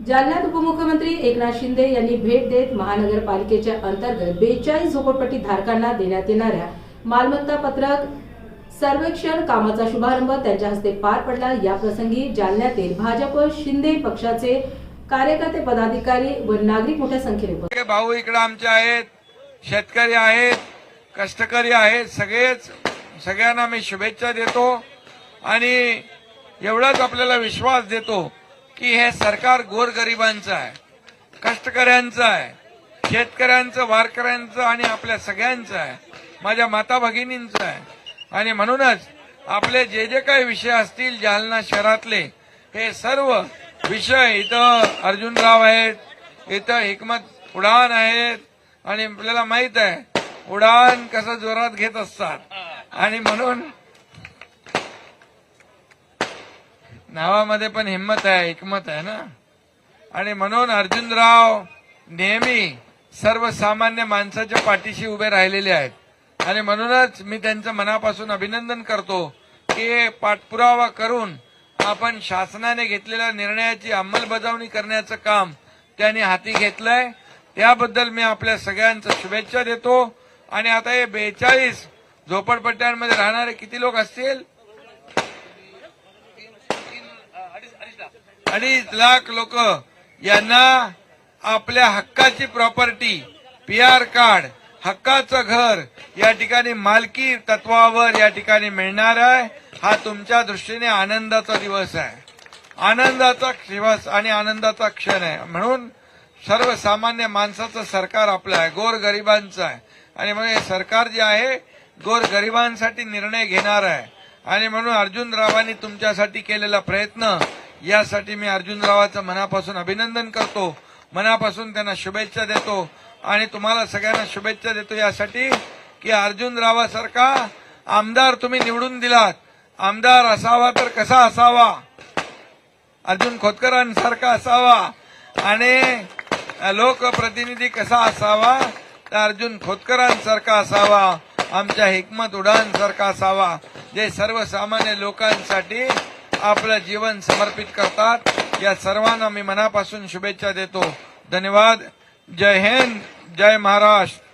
जालन्यात उपमुख्यमंत्री एकनाथ शिंदे यांनी भेट देत महानगरपालिकेच्या अंतर्गत 42 झोपडपट्टी धारकांना देण्यात येणाऱ्या मालमत्ता पत्रक सर्वेक्षण कामाचा शुभारंभ त्यांच्या हस्ते पार पडला। या प्रसंगी जालन्यातील भाजप शिंदे पक्षाचे कार्यकर्ते, पदाधिकारी व नागरिक मोठ्या संख्येने उपस्थित होते। भाऊ इकडे आमचे आहेत, शेतकरी आहेत, कष्टकरी आहेत, सगळ्यांना मी शुभेच्छा देतो आणि एवढाच आपल्याला विश्वास देतो की हे सरकार गोरगरिबांचं आहे, कष्टकऱ्यांचं आहे, शेतकऱ्यांचं, वारकऱ्यांचं आणि आपल्या सगळ्यांचं आहे, माझ्या माता भगिनींचं आहे। आणि म्हणूनच आपले जे जे काही विषय असतील जालना शहरातले, हे सर्व विषय इथं अर्जुनराव आहेत, इथं हिकमत उडान आहेत आणि आपल्याला माहित आहे उडान कसं जोरात घेत असतात आणि म्हणून नावामध्ये पण हिम्मत आहे, हिकमत आहे ना। आणि म्हणून अर्जुनराव नेहमी सर्वसामान्य माणसाच्या पाठीशी उभे राहिलेले आहेत आणि म्हणूनच मी त्यांचं मनापासून अभिनंदन करतो की पाठपुरावा करून आपण शासनाने घेतलेल्या निर्णयाची अंमलबजावणी करण्याचं काम त्यांनी हाती घेतलंय। त्याबद्दल मी आपल्या सगळ्यांचं शुभेच्छा देतो। आणि आता हे 42 झोपडपट्ट्यांमध्ये राहणारे किती लोक असतील? 2.5 लाख लोक यांना आपल्या हक्काची प्रॉपर्टी, पीआर कार्ड, हक्काचं घर या ठिकाणी मालकी तत्वावर या ठिकाणी मिळणार आहे। हा तुमच्या दृष्टीने आनंदाचा दिवस आहे, आनंदाचा दिवस आणि आनंदाचा क्षण आहे। म्हणून सर्वसामान्य माणसाचं सरकार आपलं आहे, गोरगरिबांचं आहे आणि म्हणून हे सरकार जे आहे गोरगरिबांसाठी निर्णय घेणार आहे। आणि म्हणून अर्जुनरावांनी तुमच्यासाठी केलेला प्रयत्न, यासाठी मी अर्जुनरावाचं मनापासून अभिनंदन करतो, मनापासून त्यांना शुभेच्छा देतो आणि तुम्हाला सगळ्यांना शुभेच्छा देतो यासाठी की अर्जुनरावासारखा आमदार तुम्ही निवडून दिलात। आमदार असावा तर कसा असावा? अर्जुन खोतकरांसारखा असावा आणि लोकप्रतिनिधी कसा असावा? तर अर्जुन खोतकरांसारखा असावा, आमच्या हिकमत उडानसारखा असावा, जे सर्वसामान्य लोकांसाठी आपलं जीवन समर्पित करतात। या सर्वांना मी मनापासून शुभेच्छा देतो। धन्यवाद। जय हिंद, जय महाराष्ट्र।